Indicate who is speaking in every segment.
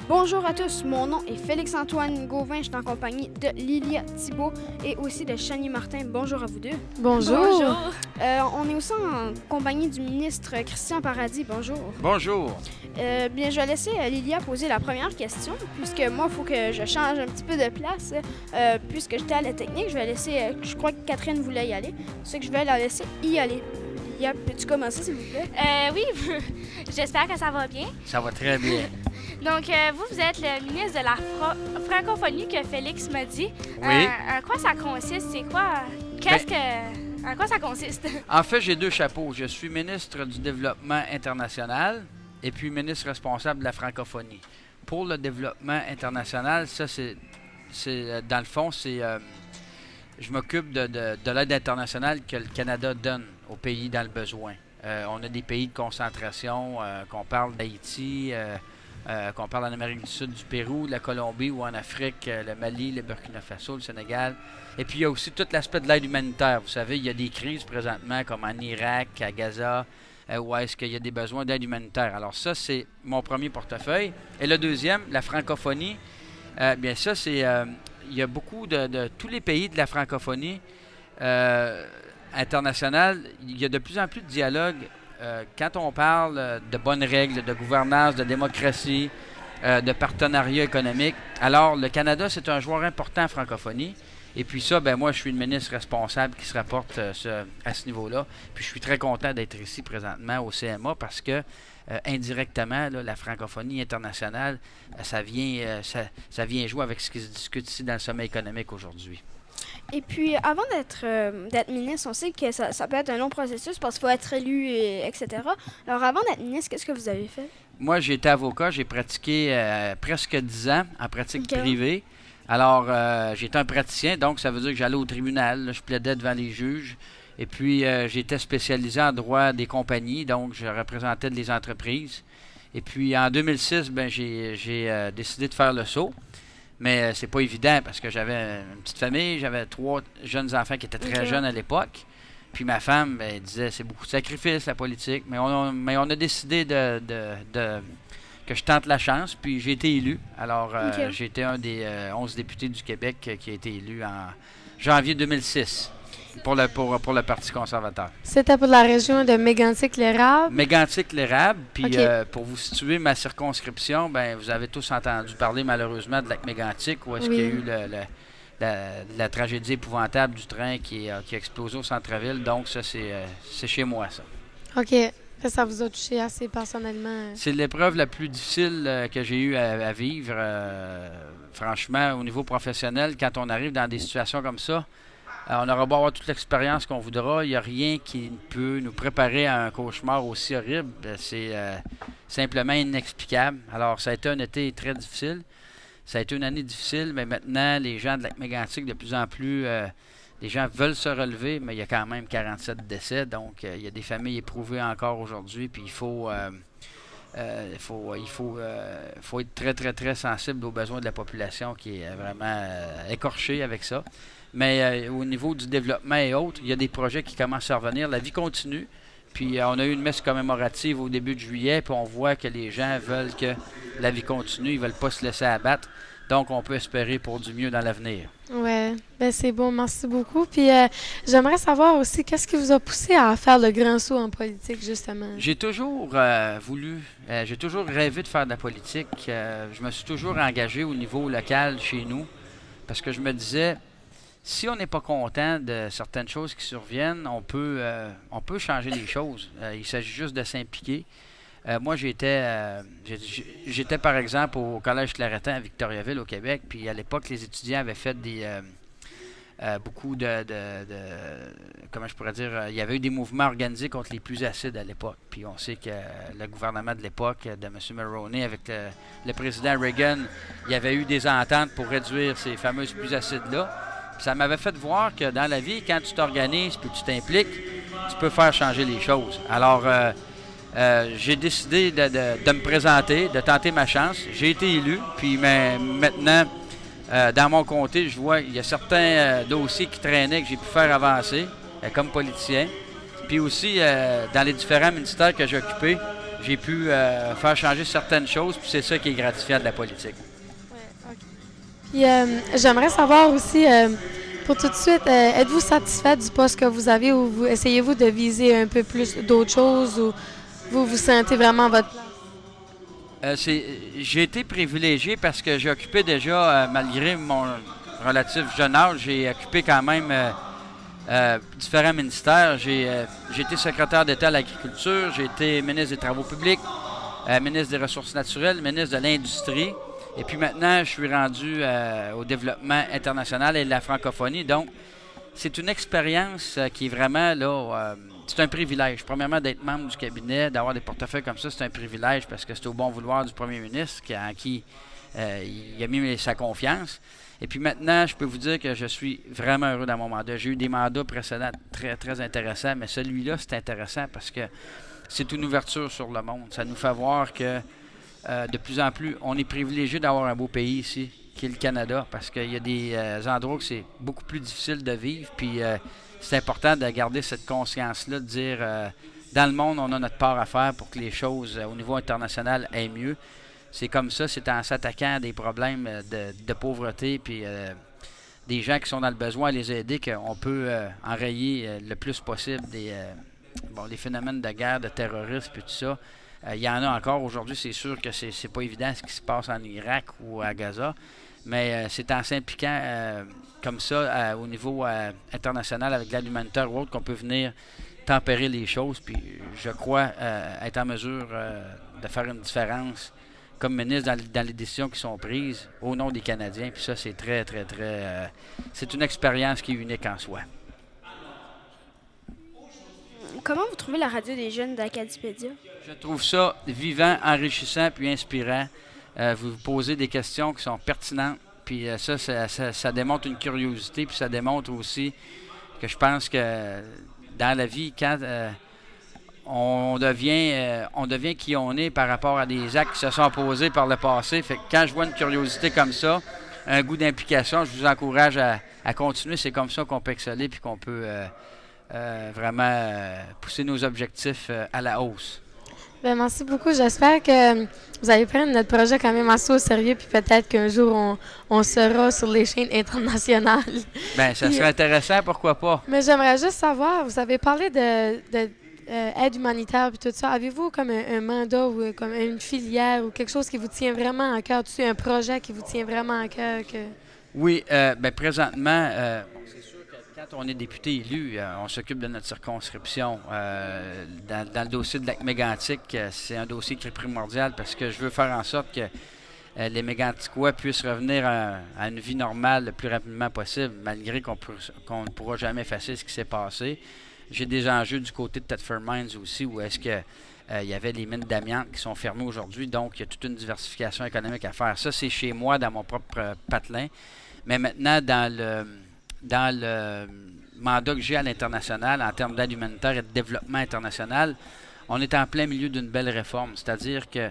Speaker 1: Bonjour à tous, mon nom est Félix-Antoine Gauvin, je suis en compagnie de Lilia Thibault et aussi de Chanie Martin. Bonjour à vous deux.
Speaker 2: Bonjour.
Speaker 3: Bonjour.
Speaker 1: On est aussi en compagnie du ministre Christian Paradis. Bonjour.
Speaker 4: Bonjour.
Speaker 1: Bien, je vais laisser Lilia poser la première question, puisque moi, il faut que je change un petit peu de place. Puisque j'étais à la technique, je vais laisser, je crois que Catherine voulait y aller, c'est que je vais la laisser y aller. Lilia, peux-tu commencer, s'il vous plaît?
Speaker 3: Oui, j'espère que ça va bien.
Speaker 4: Ça va très bien.
Speaker 3: Donc, vous êtes le ministre de la francophonie que Félix m'a dit.
Speaker 4: Oui.
Speaker 3: En quoi ça consiste? C'est quoi? En quoi ça consiste?
Speaker 4: En fait, j'ai deux chapeaux. Je suis ministre du Développement international et puis ministre responsable de la francophonie. Pour le développement international, ça, c'est dans le fond, je m'occupe de l'aide internationale que le Canada donne aux pays dans le besoin. On a des pays de concentration, qu'on parle d'Haïti, qu'on parle en Amérique du Sud, du Pérou, de la Colombie ou en Afrique, le Mali, le Burkina Faso, le Sénégal. Et puis, il y a aussi tout l'aspect de l'aide humanitaire. Vous savez, il y a des crises présentement, comme en Irak, à Gaza, où est-ce qu'il y a des besoins d'aide humanitaire. Alors ça, c'est mon premier portefeuille. Et le deuxième, la francophonie, bien ça, c'est... il y a beaucoup de tous les pays de la francophonie internationale, il y a de plus en plus de dialogue. Quand on parle de bonnes règles, de gouvernance, de démocratie, de partenariat économique, alors le Canada, c'est un joueur important en francophonie. Et puis ça, ben moi, je suis le ministre responsable qui se rapporte à ce niveau-là. Puis je suis très content d'être ici présentement au CMA parce que indirectement, là, la francophonie internationale, ça vient jouer avec ce qui se discute ici dans le sommet économique aujourd'hui.
Speaker 1: Et puis, avant d'être ministre, on sait que ça peut être un long processus parce qu'il faut être élu, etc. Alors, avant d'être ministre, qu'est-ce que vous avez fait?
Speaker 4: Moi, j'ai été avocat. J'ai pratiqué presque 10 ans en pratique privée. Alors, j'étais un praticien, donc ça veut dire que j'allais au tribunal. Là, je plaidais devant les juges. Et puis, j'étais spécialisé en droit des compagnies, donc je représentais les entreprises. Et puis, en 2006, ben, j'ai décidé de faire le saut. Mais c'est pas évident parce que j'avais une petite famille, j'avais 3 jeunes enfants qui étaient très jeunes à l'époque. Puis ma femme elle disait c'est beaucoup de sacrifices la politique, mais on a décidé que je tente la chance, puis j'ai été élu. Alors j'ai été un des 11 députés du Québec qui a été élu en janvier 2006 pour le Parti conservateur.
Speaker 2: C'était pour la région de Mégantic-l'Érable?
Speaker 4: Mégantic-l'Érable. Puis pour vous situer ma circonscription, ben vous avez tous entendu parler malheureusement de Lac-Mégantic, où est-ce qu'il y a eu la tragédie épouvantable du train qui a explosé au centre-ville. Donc ça, c'est chez moi, ça.
Speaker 2: OK. Ça vous a touché assez personnellement?
Speaker 4: C'est l'épreuve la plus difficile que j'ai eu à vivre. Franchement, au niveau professionnel, quand on arrive dans des situations comme ça, on aura beau avoir toute l'expérience qu'on voudra, il n'y a rien qui peut nous préparer à un cauchemar aussi horrible. C'est simplement inexplicable. Alors, ça a été un été très difficile. Ça a été une année difficile, mais maintenant, les gens de Lac-Mégantic, de plus en plus, les gens veulent se relever, mais il y a quand même 47 décès. Donc, il y a des familles éprouvées encore aujourd'hui, puis il faut être très, très, très sensible aux besoins de la population qui est vraiment écorchée avec ça. Mais au niveau du développement et autres, il y a des projets qui commencent à revenir. La vie continue. Puis on a eu une messe commémorative au début de juillet, puis on voit que les gens veulent que la vie continue. Ils ne veulent pas se laisser abattre. Donc, on peut espérer pour du mieux dans l'avenir.
Speaker 2: Oui, ben c'est bon. Merci beaucoup. Puis j'aimerais savoir aussi, qu'est-ce qui vous a poussé à faire le grand saut en politique, justement?
Speaker 4: J'ai toujours j'ai toujours rêvé de faire de la politique. Je me suis toujours engagé au niveau local chez nous parce que je me disais, si on n'est pas content de certaines choses qui surviennent, on peut changer les choses. Il s'agit juste de s'impliquer. Moi, j'étais par exemple au Collège Claretin à Victoriaville, au Québec, puis à l'époque, les étudiants avaient fait beaucoup comment je pourrais dire, il y avait eu des mouvements organisés contre les pluies acides à l'époque. Puis on sait que le gouvernement de l'époque, de M. Mulroney, avec le président Reagan, il y avait eu des ententes pour réduire ces fameuses pluies acides-là. Puis ça m'avait fait voir que dans la vie, quand tu t'organises puis tu t'impliques, tu peux faire changer les choses. Alors, j'ai décidé de me présenter, de tenter ma chance. J'ai été élu, puis maintenant, dans mon comté, je vois qu'il y a certains dossiers qui traînaient que j'ai pu faire avancer comme politicien. Puis aussi, dans les différents ministères que j'ai occupés, j'ai pu faire changer certaines choses, puis c'est ça qui est gratifiant de la politique.
Speaker 2: Ouais, OK. Puis j'aimerais savoir aussi, pour tout de suite, êtes-vous satisfait du poste que vous avez ou essayez-vous de viser un peu plus d'autres choses ou vous sentez vraiment votre place?
Speaker 4: J'ai été privilégié parce que j'ai occupé déjà, malgré mon relatif jeune âge, j'ai occupé quand même différents ministères. J'ai été secrétaire d'État à l'agriculture, j'ai été ministre des Travaux publics, ministre des Ressources naturelles, ministre de l'Industrie. Et puis maintenant, je suis rendu au développement international et de la francophonie. Donc, c'est une expérience qui est vraiment là. C'est un privilège. Premièrement, d'être membre du cabinet, d'avoir des portefeuilles comme ça, c'est un privilège parce que c'est au bon vouloir du premier ministre en qui il a mis sa confiance. Et puis maintenant, je peux vous dire que je suis vraiment heureux dans mon mandat. J'ai eu des mandats précédents très, très intéressants, mais celui-là, c'est intéressant parce que c'est une ouverture sur le monde. Ça nous fait voir que de plus en plus, on est privilégié d'avoir un beau pays ici, qui est le Canada, parce qu'il y a des endroits où c'est beaucoup plus difficile de vivre. Puis c'est important de garder cette conscience-là, de dire dans le monde, on a notre part à faire pour que les choses au niveau international aillent mieux. C'est comme ça, c'est en s'attaquant à des problèmes de pauvreté, puis des gens qui sont dans le besoin, à les aider, qu'on peut enrayer le plus possible des phénomènes de guerre, de terrorisme, puis tout ça. Il y en a encore aujourd'hui, c'est sûr que c'est pas évident ce qui se passe en Irak ou à Gaza, mais c'est en s'impliquant comme ça au niveau international avec l'aide humanitaire ou autre qu'on peut venir tempérer les choses. Puis je crois être en mesure de faire une différence comme ministre dans les décisions qui sont prises au nom des Canadiens. Puis ça, c'est très, très, très... c'est une expérience qui est unique en soi.
Speaker 1: Comment vous trouvez la radio des jeunes d'Acadipédia?
Speaker 4: Je trouve ça vivant, enrichissant puis inspirant. Vous posez des questions qui sont pertinentes. Puis ça démontre une curiosité. Puis ça démontre aussi que je pense que dans la vie, quand on devient qui on est par rapport à des actes qui se sont posés par le passé. Fait que quand je vois une curiosité comme ça, un goût d'implication, je vous encourage à continuer. C'est comme ça qu'on peut exceller puis qu'on peut vraiment pousser nos objectifs à la hausse.
Speaker 2: Bien, merci beaucoup. J'espère que vous allez prendre notre projet quand même assez au sérieux, puis peut-être qu'un jour, on sera sur les chaînes internationales.
Speaker 4: Bien, ça serait intéressant, pourquoi pas?
Speaker 2: Mais j'aimerais juste savoir, vous avez parlé de aide humanitaire et tout ça. Avez-vous comme un mandat ou comme une filière ou quelque chose qui vous tient vraiment à cœur? Un projet qui vous tient vraiment à cœur?
Speaker 4: Oui, bien présentement, c'est sûr que quand on est député élu, on s'occupe de notre circonscription. Dans le dossier de Lac-Mégantic, c'est un dossier qui est primordial parce que je veux faire en sorte que les Méganticois puissent revenir à une vie normale le plus rapidement possible, malgré qu'on ne pourra jamais effacer ce qui s'est passé. J'ai des enjeux du côté de Thetford Mines aussi, où est-ce que il y avait les mines d'amiante qui sont fermées aujourd'hui, donc il y a toute une diversification économique à faire. Ça, c'est chez moi, dans mon propre patelin. Mais maintenant, dans le mandat que j'ai à l'international, en termes d'aide humanitaire et de développement international, on est en plein milieu d'une belle réforme. C'est-à-dire que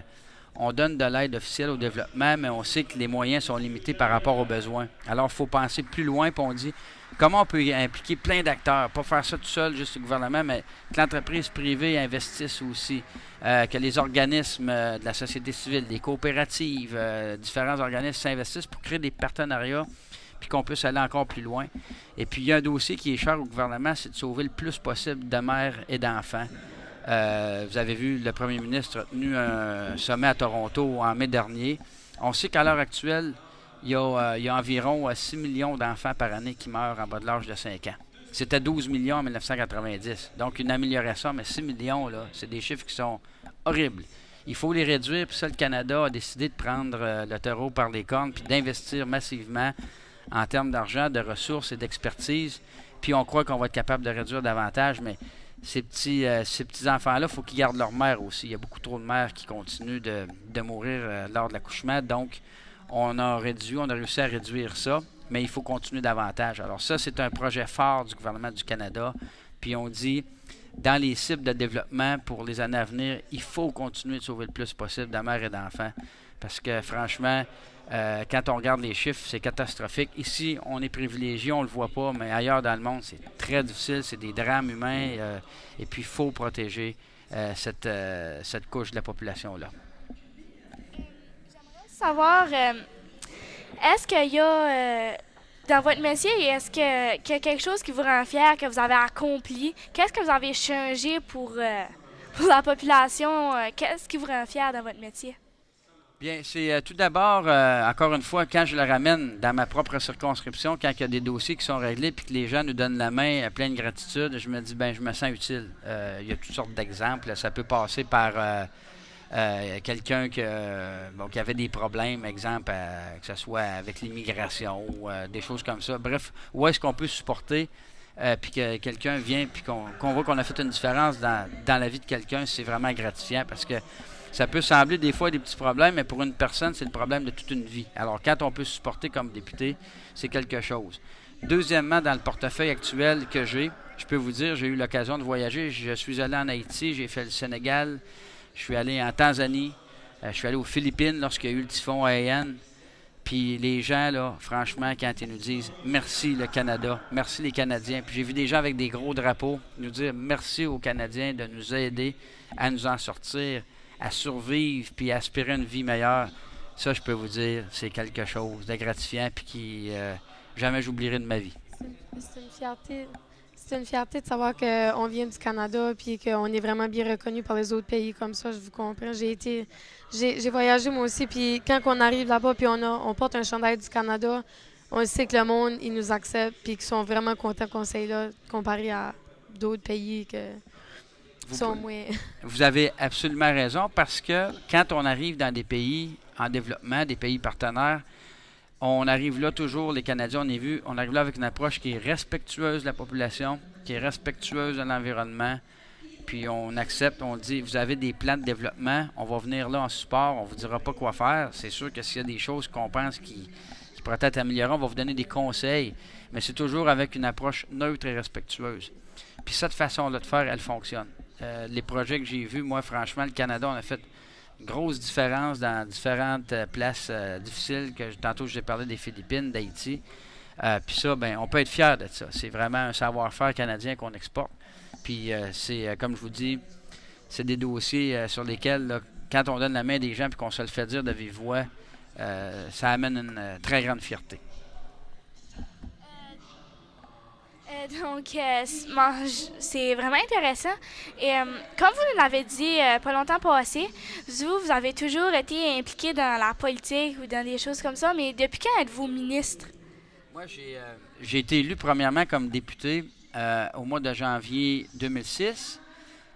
Speaker 4: on donne de l'aide officielle au développement, mais on sait que les moyens sont limités par rapport aux besoins. Alors, il faut penser plus loin, puis on dit comment on peut impliquer plein d'acteurs, pas faire ça tout seul, juste le gouvernement, mais que l'entreprise privée investisse aussi, que les organismes de la société civile, des coopératives, différents organismes s'investissent pour créer des partenariats, puis qu'on puisse aller encore plus loin. Et puis, il y a un dossier qui est cher au gouvernement, c'est de sauver le plus possible de mères et d'enfants. Vous avez vu, le premier ministre a tenu un sommet à Toronto en mai dernier. On sait qu'à l'heure actuelle, il y a environ 6 millions d'enfants par année qui meurent en bas de l'âge de 5 ans. C'était 12 millions en 1990. Donc, une amélioration, mais 6 millions, là, c'est des chiffres qui sont horribles. Il faut les réduire, puis ça, le Canada a décidé de prendre le taureau par les cornes puis d'investir massivement en termes d'argent, de ressources et d'expertise. Puis on croit qu'on va être capable de réduire davantage, mais ces petits enfants-là, il faut qu'ils gardent leur mère aussi. Il y a beaucoup trop de mères qui continuent de mourir lors de l'accouchement. Donc, on a réussi à réduire ça, mais il faut continuer davantage. Alors ça, c'est un projet fort du gouvernement du Canada. Puis on dit, dans les cibles de développement pour les années à venir, il faut continuer de sauver le plus possible de mères et d'enfants. Parce que franchement, Quand on regarde les chiffres, c'est catastrophique. Ici, on est privilégié, on ne le voit pas, mais ailleurs dans le monde, c'est très difficile. C'est des drames humains. Et puis, il faut protéger cette couche de la population-là.
Speaker 3: Savoir, est-ce qu'il y a, dans votre métier, qu'il y a quelque chose qui vous rend fier, que vous avez accompli? Qu'est-ce que vous avez changé pour la population? Qu'est-ce qui vous rend fier dans votre métier?
Speaker 4: Bien, c'est tout d'abord, encore une fois, quand je le ramène dans ma propre circonscription, quand il y a des dossiers qui sont réglés puis que les gens nous donnent la main pleine de gratitude, je me dis, ben je me sens utile. Il y a toutes sortes d'exemples. Ça peut passer par quelqu'un qui avait des problèmes, exemple, que ce soit avec l'immigration ou des choses comme ça. Bref, où est-ce qu'on peut supporter puis que quelqu'un vient puis qu'on voit qu'on a fait une différence dans la vie de quelqu'un, c'est vraiment gratifiant parce que ça peut sembler des fois des petits problèmes, mais pour une personne, c'est le problème de toute une vie. Alors, quand on peut supporter comme député, c'est quelque chose. Deuxièmement, dans le portefeuille actuel que j'ai, je peux vous dire, j'ai eu l'occasion de voyager. Je suis allé en Haïti, j'ai fait le Sénégal, je suis allé en Tanzanie, je suis allé aux Philippines lorsqu'il y a eu le typhon Haiyan. Puis les gens, là, franchement, quand ils nous disent « Merci le Canada, merci les Canadiens », puis j'ai vu des gens avec des gros drapeaux nous dire « Merci aux Canadiens de nous aider à nous en sortir », à survivre puis à aspirer à une vie meilleure, ça, je peux vous dire, c'est quelque chose de gratifiant puis qui jamais j'oublierai de ma vie.
Speaker 2: C'est une fierté. C'est une fierté de savoir qu'on vient du Canada puis qu'on est vraiment bien reconnu par les autres pays comme ça, je vous comprends. J'ai voyagé moi aussi, puis quand on arrive là-bas puis on porte un chandail du Canada, on sait que le monde, il nous accepte puis qu'ils sont vraiment contents qu'on soit là comparé à d'autres pays que...
Speaker 4: Vous avez absolument raison parce que quand on arrive dans des pays en développement, des pays partenaires, on arrive là toujours, les Canadiens, on arrive là avec une approche qui est respectueuse de la population, qui est respectueuse de l'environnement, puis on accepte, on dit, vous avez des plans de développement, on va venir là en support, on ne vous dira pas quoi faire. C'est sûr que s'il y a des choses qu'on pense qui pourraient être améliorées, on va vous donner des conseils, mais c'est toujours avec une approche neutre et respectueuse. Puis cette façon-là de faire, elle fonctionne. Les projets que j'ai vus, moi, franchement, le Canada, on a fait une grosse différence dans différentes places difficiles. Tantôt, j'ai parlé des Philippines, d'Haïti. Puis ça, ben, on peut être fier de ça. C'est vraiment un savoir-faire canadien qu'on exporte. Puis c'est, comme je vous dis, c'est des dossiers sur lesquels, là, quand on donne la main des gens et qu'on se le fait dire de vive voix, ça amène une très grande fierté.
Speaker 3: Donc, c'est vraiment intéressant. Et comme vous l'avez dit pas longtemps passé, vous avez toujours été impliqué dans la politique ou dans des choses comme ça, mais depuis quand êtes-vous ministre?
Speaker 4: Moi, j'ai été élu premièrement comme député au mois de janvier 2006.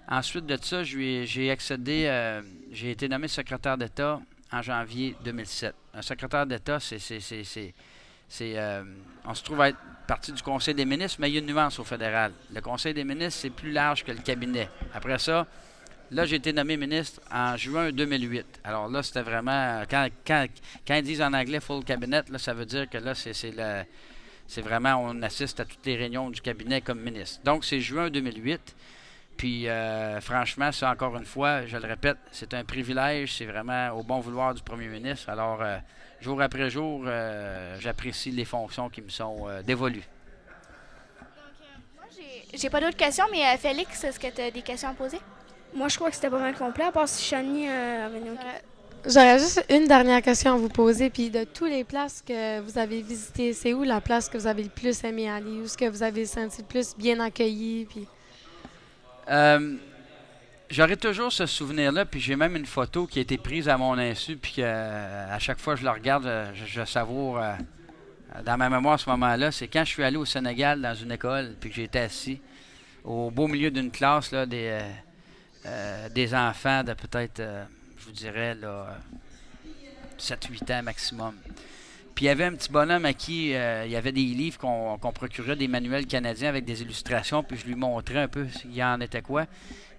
Speaker 4: Ensuite de ça, j'ai accédé, j'ai été nommé secrétaire d'État en janvier 2007. Un secrétaire d'État, on se trouve à être partie du Conseil des ministres, mais il y a une nuance au fédéral. Le Conseil des ministres, c'est plus large que le cabinet. Après ça, là, j'ai été nommé ministre en juin 2008. Alors là, c'était vraiment... Quand ils disent en anglais « full cabinet », là, ça veut dire que là, c'est vraiment... On assiste à toutes les réunions du cabinet comme ministre. Donc, c'est juin 2008. Puis, franchement, ça, encore une fois, je le répète, c'est un privilège. C'est vraiment au bon vouloir du premier ministre. Alors... jour après jour, j'apprécie les fonctions qui me sont dévolues.
Speaker 3: Donc, moi, j'ai pas d'autres questions, mais Félix, est-ce que tu as des questions à poser?
Speaker 1: Moi, je crois que c'était pas mal complet, à part si Chani avait une autre question.
Speaker 2: J'aurais juste une dernière question à vous poser. Puis de toutes les places que vous avez visitées, c'est où la place que vous avez le plus aimé aller? Où est-ce que vous avez senti le plus bien accueilli? Puis...
Speaker 4: J'aurai toujours ce souvenir-là, puis j'ai même une photo qui a été prise à mon insu, puis à chaque fois que je la regarde, je savoure dans ma mémoire ce moment-là. C'est quand je suis allé au Sénégal dans une école, puis que j'étais assis au beau milieu d'une classe, là, des enfants de peut-être, je vous dirais, là, 7-8 ans maximum. Puis il y avait un petit bonhomme à qui il y avait des livres qu'on procurait, des manuels canadiens avec des illustrations, puis je lui montrais un peu il y en était quoi.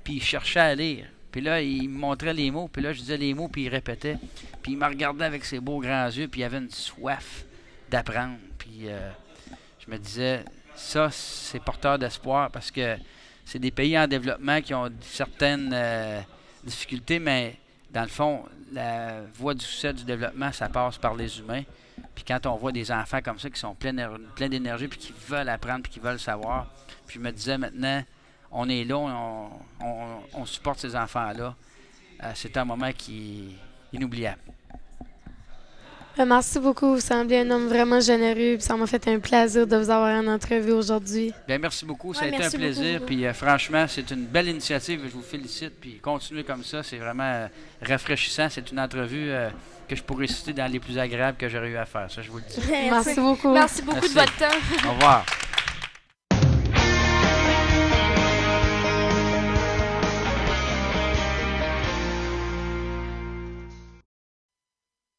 Speaker 4: Puis il cherchait à lire. Puis là, il me montrait les mots. Puis là, je disais les mots, puis il répétait. Puis il me regardait avec ses beaux grands yeux, puis il avait une soif d'apprendre. Puis je me disais, ça, c'est porteur d'espoir parce que c'est des pays en développement qui ont certaines difficultés, mais dans le fond, la voie du succès du développement, ça passe par les humains. Puis quand on voit des enfants comme ça qui sont pleins d'énergie, puis qui veulent apprendre, puis qui veulent savoir, puis je me disais maintenant, on est là, on supporte ces enfants-là. C'est un moment qui est inoubliable.
Speaker 2: Merci beaucoup. Vous semblez un homme vraiment généreux. Puis ça m'a fait un plaisir de vous avoir en entrevue aujourd'hui.
Speaker 4: Bien, merci beaucoup. Ça a été un
Speaker 1: merci
Speaker 4: plaisir.
Speaker 1: beaucoup.
Speaker 4: Puis franchement, c'est une belle initiative. Je vous félicite. Puis continuez comme ça. C'est vraiment rafraîchissant. C'est une entrevue que je pourrais citer dans les plus agréables que j'aurais eu à faire. Ça, je vous le dis.
Speaker 2: Merci beaucoup.
Speaker 3: Merci beaucoup
Speaker 4: Merci.
Speaker 3: de votre temps.
Speaker 4: Au revoir.